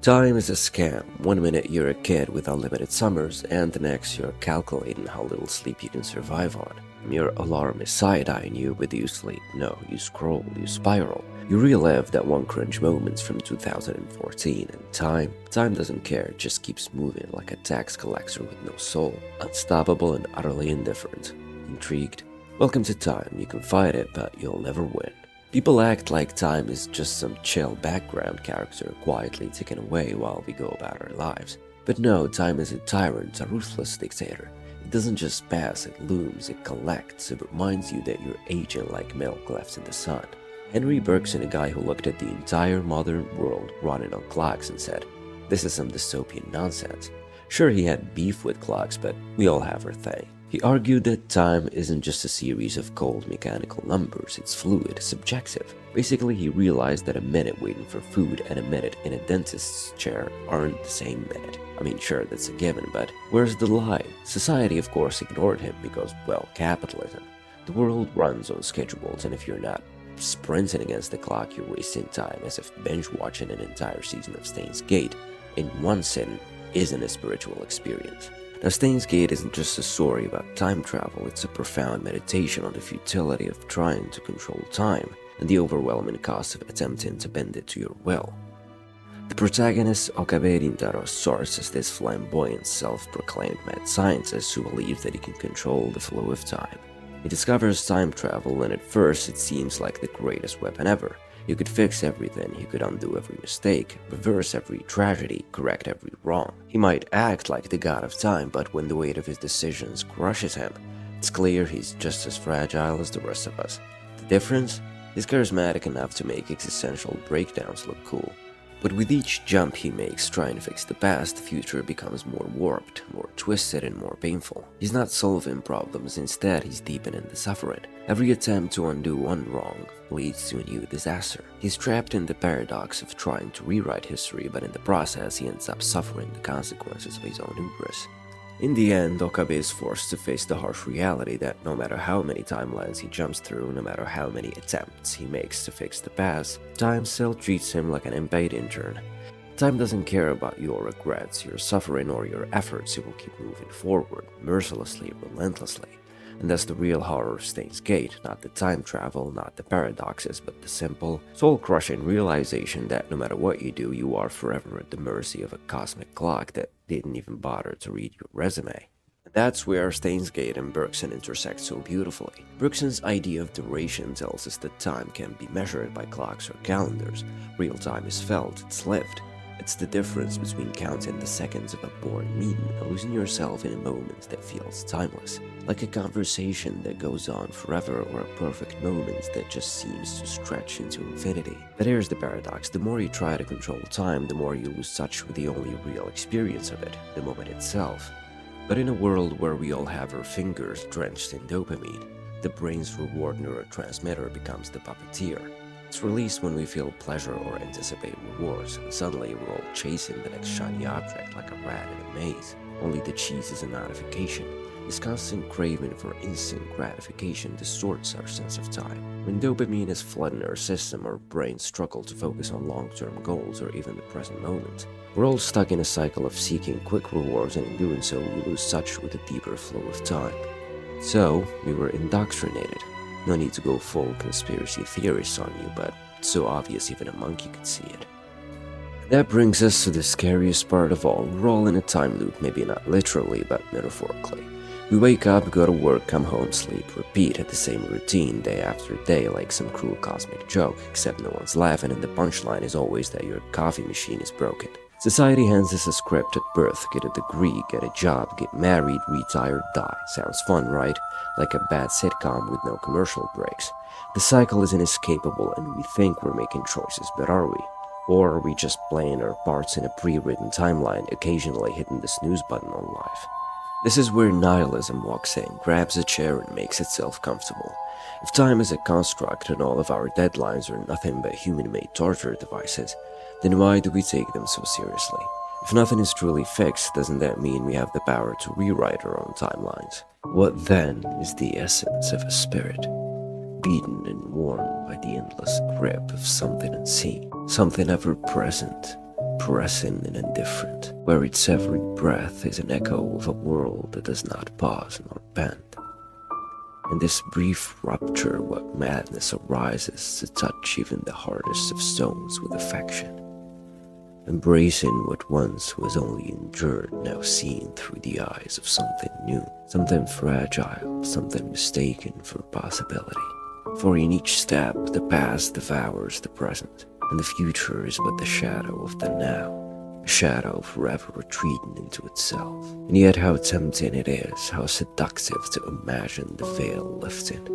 Time is a scam. One minute you're a kid with unlimited summers, and the next you're calculating how little sleep you can survive on. Your alarm is side-eyeing you, but you sleep. No, you scroll, you spiral. You relive that one cringe moments from 2014, and time doesn't care, it just keeps moving like a tax collector with no soul. Unstoppable and utterly indifferent. Intrigued? Welcome to Time. You can fight it, but you'll never win. People act like time is just some chill background character quietly ticking away while we go about our lives. But no, time is a tyrant, a ruthless dictator. It doesn't just pass, it looms, it collects, it reminds you that you're aging like milk left in the sun. Henry Bergson, a guy who looked at the entire modern world running on clocks and said, "This is some dystopian nonsense." Sure, he had beef with clocks, but we all have our thing. He argued that time isn't just a series of cold mechanical numbers, it's fluid, subjective. Basically, he realized that a minute waiting for food and a minute in a dentist's chair aren't the same minute. I mean, sure, that's a given, but where's the lie? Society, of course, ignored him because, well, capitalism. The world runs on schedules, and if you're not sprinting against the clock, you're wasting time, as if binge-watching an entire season of Steins Gate in one sitting isn't a spiritual experience. Now, Steins Gate isn't just a story about time travel, it's a profound meditation on the futility of trying to control time and the overwhelming cost of attempting to bend it to your will. The protagonist, Okabe Rintarou, starts as this flamboyant, self-proclaimed mad scientist who believes that he can control the flow of time. He discovers time travel, and at first it seems like the greatest weapon ever. You could fix everything, you could undo every mistake, reverse every tragedy, correct every wrong. He might act like the god of time, but when the weight of his decisions crushes him, it's clear he's just as fragile as the rest of us. The difference? He's charismatic enough to make existential breakdowns look cool. But with each jump he makes trying to fix the past, the future becomes more warped, more twisted, and more painful. He's not solving problems, instead he's deepening the suffering. Every attempt to undo one wrong leads to a new disaster. He's trapped in the paradox of trying to rewrite history, but in the process he ends up suffering the consequences of his own hubris. In the end, Okabe is forced to face the harsh reality that no matter how many timelines he jumps through, no matter how many attempts he makes to fix the past, time still treats him like an unpaid intern. Time doesn't care about your regrets, your suffering, or your efforts. It will keep moving forward, mercilessly, relentlessly. And that's the real horror of Steins Gate, not the time travel, not the paradoxes, but the simple, soul-crushing realization that no matter what you do, you are forever at the mercy of a cosmic clock that didn't even bother to read your resume. And that's where Steins Gate and Bergson intersect so beautifully. Bergson's idea of duration tells us that time can be measured by clocks or calendars. Real time is felt, it's lived. It's the difference between counting the seconds of a boring meeting and losing yourself in a moment that feels timeless. Like a conversation that goes on forever, or a perfect moment that just seems to stretch into infinity. But here's the paradox: the more you try to control time, the more you lose touch with the only real experience of it, the moment itself. But in a world where we all have our fingers drenched in dopamine, the brain's reward neurotransmitter becomes the puppeteer. It's released when we feel pleasure or anticipate rewards, and suddenly we're all chasing the next shiny object like a rat in a maze. Only the cheese is a notification. This constant craving for instant gratification distorts our sense of time. When dopamine is flooding our system, our brains struggle to focus on long-term goals or even the present moment. We're all stuck in a cycle of seeking quick rewards, and in doing so, we lose touch with the deeper flow of time. So, we were indoctrinated. No need to go full conspiracy theorist on you, but it's so obvious even a monkey could see it. That brings us to the scariest part of all. We're all in a time loop, maybe not literally, but metaphorically. We wake up, go to work, come home, sleep, repeat at the same routine day after day like some cruel cosmic joke, except no one's laughing and the punchline is always that your coffee machine is broken. Society hands us a script at birth: get a degree, get a job, get married, retire, die. Sounds fun, right? Like a bad sitcom with no commercial breaks. The cycle is inescapable and we think we're making choices, but are we? Or are we just playing our parts in a pre-written timeline, occasionally hitting the snooze button on life? This is where nihilism walks in, grabs a chair and makes itself comfortable. If time is a construct and all of our deadlines are nothing but human-made torture devices, then why do we take them so seriously? If nothing is truly fixed, doesn't that mean we have the power to rewrite our own timelines? What then is the essence of a spirit? Beaten and worn by the endless grip of something unseen, something ever present, present and indifferent, where its every breath is an echo of a world that does not pause nor bend. In this brief rupture, what madness arises to touch even the hardest of stones with affection, embracing what once was only endured, now seen through the eyes of something new, something fragile, something mistaken for possibility. For in each step, the past devours the present, and the future is but the shadow of the now, a shadow forever retreating into itself. And yet how tempting it is, how seductive to imagine the veil lifting,